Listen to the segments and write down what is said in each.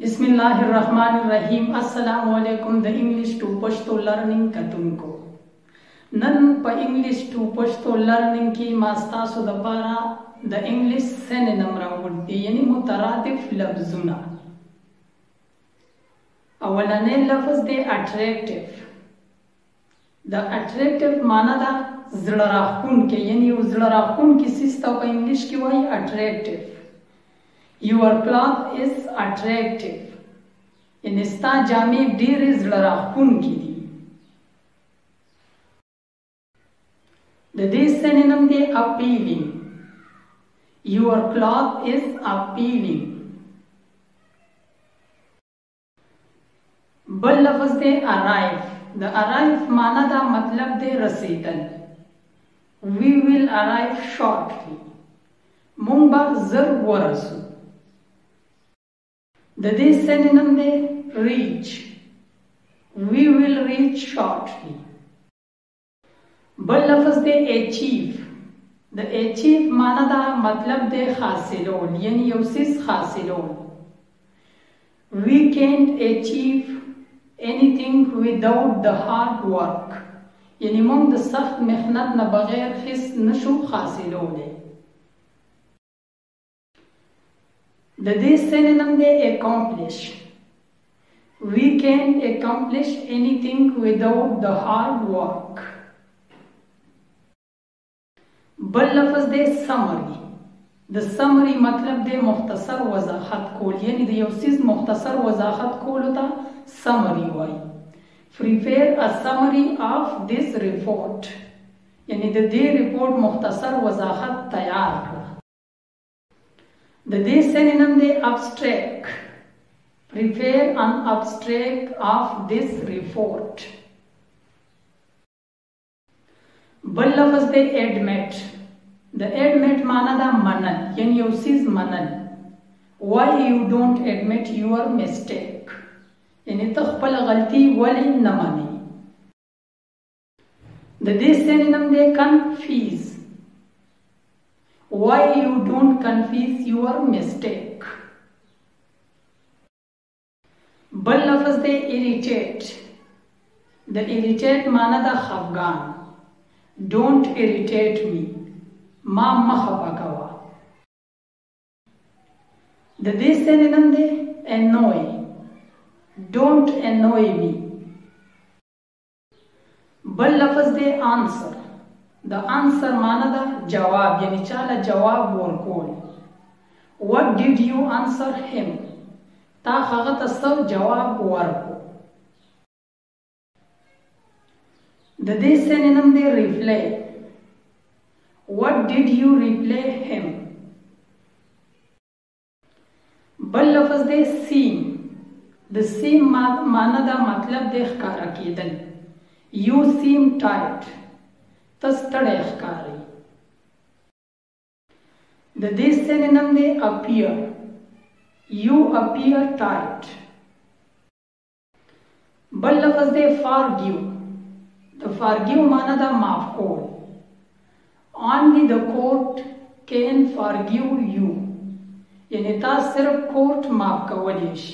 बिस्मिल्लाहिर्रहमानिर्रहीम अस्सलामु अलैकुम द इंग्लिश टू पश्तो लर्निंग कतुनको नन प इंग्लिश टू पश्तो लर्निंग की मास्तासो दपारा द इंग्लिश सिनोनिम रावुड्डी यानी मुतरादिफ लफ्जुना अवलने लफ्ज दे अट्रैक्टिव द अट्रैक्टिव माना दा ज़ड़ा राखुन के यानी ज़ड़ा राखुन की सिस्ता प इंग्लिश की वाई attractive Your cloth is attractive. यानी स्ता जामे ढेर ज़ड़ा राखुन की दी द दे सिनोनिम दे appealing. Your cloth is appealing. बल लफ्ज दे arrive. द arrive माना दा मतलब दे रसीदन. We will arrive shortly. Mumba ज़र Varisu. The they synonym they reach. We will reach shortly. बल लफ्ज दे achieve. The achieve माना दा मतलब दे हासिलोन यानी यौसिस हासिलोन. We can't achieve anything without the hard work. यानी मुंग द सख्त मेहनत न बगैर खिस नशु हासिलोन है. The they synonym they accomplish. We can accomplish anything without the hard work. बल लफ्ज दे summary. The summary मतलब दे मुख्तसर वजाहत कोल यानी दे यौसिस मुख्तसर वजाहत कोल होता summary वाई. Prepare a summary of this report. यानी दे रिपोर्ट मुख्तसर वजाहत तैयार कर. The they synonym they abstract. Prepare an abstract of this report. बल लफ्ज दे admit. The admit माना दा मनन यानी यौसिस मनन. Why you don't admit your mistake? यानी तख्पल गलती वली न मानी. The they synonym they confess. Why you don't confess your mistake? बल लफ्ज दे irritate. The irritate माना दा खफगान. Don't irritate me. मा खफा कवा. The they synonym they annoy. Don't annoy me. बल लफ्ज दे answer. The answer माना दा जवाब यानी चाला जवाब वरकोल. What did you answer him? ता खगत सब जवाब वरको. The they synonym they reply. What did you reply him? बल लफ्ज दे seem. The seem माना दा मतलब दे खकारा कीदन. You seem tired. तस्तड़े खकारी. The they synonym they appear. You appear tired. बल लफ्ज दे forgive. The forgive माना दा माफ कोल. Only the court can forgive you. यानी ता सिर्फ कोर्ट माफ कवलिश.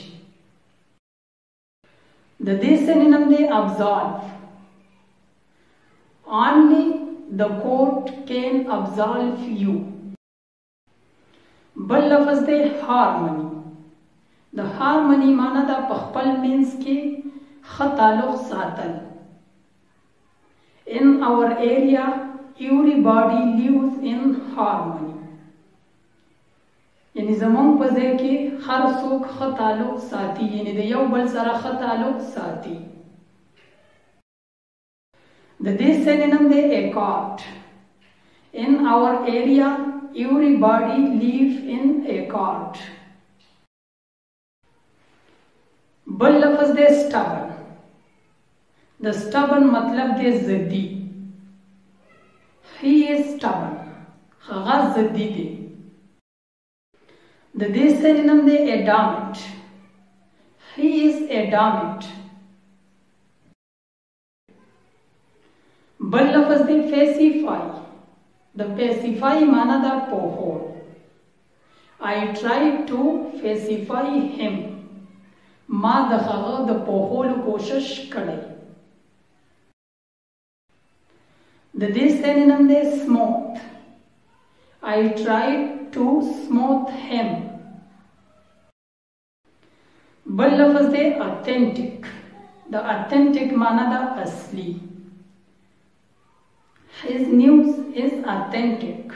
The they synonym they absolve. Only the court can absolve you. बल लफ्ज दे harmony. The harmony माना दा पखपल मीन्स के खतालुक Satal. In our area, everybody lives in harmony. यानी जमों पज़े के हर सोक खतालुक साथी यानी दे यौ बल सरा खतालुक साथी. The they synonym they accord. In our area, everybody live in accord. बल लफ्ज दे stubborn. The stubborn मतलब दे ज़द्दी. He is stubborn. खगा ज़द्दी they. The they synonym they adamant. He is adamant. बल लफ्ज दे pacify. The pacify माना दा पोहोल. I tried to pacify him. ما د هغه د پوهولو کوشش کړی. د دې سینونیم دی smooth. I tried to smooth him. بل لفظ دی authentic. د authentic معنی ده اصلي. His news is authentic.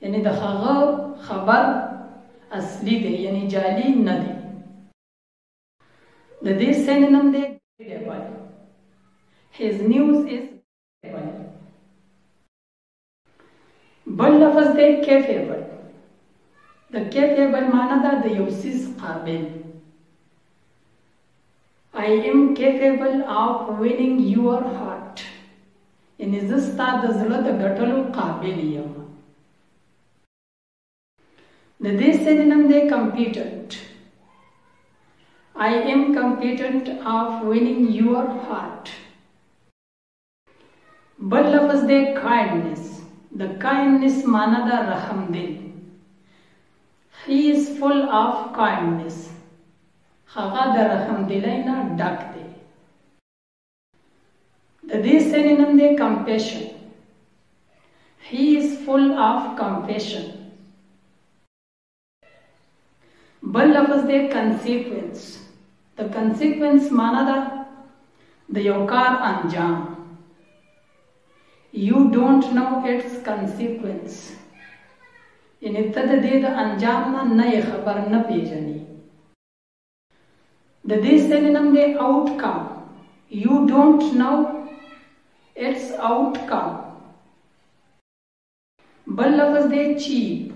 یعنی د هغه خبر اصلي دی، یعنی جعلي نه دی. د دې سینونیم دی credible. His news is credible. بل لفظ دی capable. د capable معنی ده د یو څیز قابل. I am capable of winning your heart. یعنی زه ستا د زړه د ګټلو قابل یم. د دې سینونیم دی competent. I am competent of winning your heart. بل لفظ دی kindness. د kindness معنی ده رحم دل. He is full of kindness. هغه د رحم دلۍ نه ډک دی. د دې سینونیم دی compassion. He is full of compassion. بل لفظ دی consequence. د consequence معنی ده د یو کار انجام. You don't know its consequence. یعنی ته د دې د انجام نه یې خبر نه پیژنې. د دې سینونیم دی outcome. You don't know its outcome. بل لفظ دی cheap.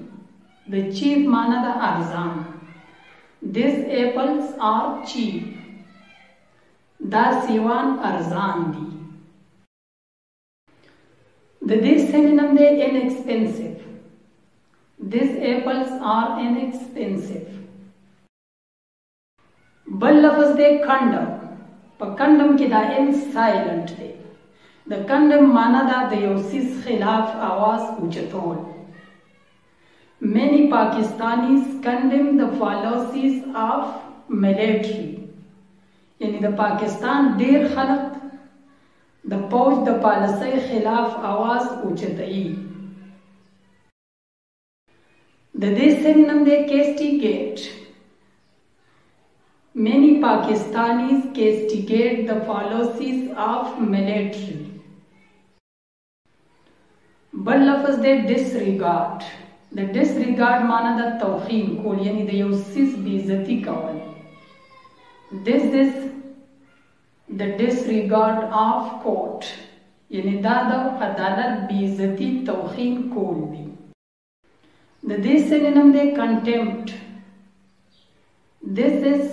د cheap معنی ده ارزان. These apples are cheap. دا سیوان ارزان دي. د دې سینونیم دی inexpensive. These apples are inexpensive. بل لفظ دی condom. په condom کې دا n silent دی. د condom معنی ده د یو څیز خلاف आवाज اوچتول. Many Pakistanis condemn the policies of military. یعنی د پاکستان ډیر خلک د پوج د پالیسۍ خلاف आवाज اوچتوي. د دې سینونیم دی castigate. Many Pakistanis castigate the policies of military. بل لفظ دی disregard. د disregard معنی د توهین کول، یعنی د یو څیز بې عزتي کول. This is the disregard of court. یعنی دا د عدالت بې عزتي توهین کول دی. د دې سینونیم دی contempt. This is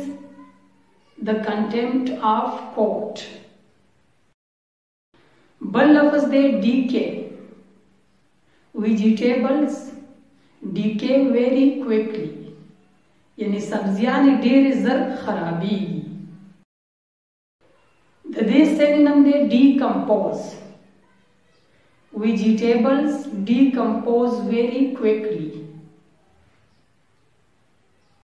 the contempt of court. بل لفظ دی decay. Vegetables decay very quickly. یعنی سبزیان ډېر زر خرابېږي. د دې سینونیم دی decompose. Vegetables decompose very quickly.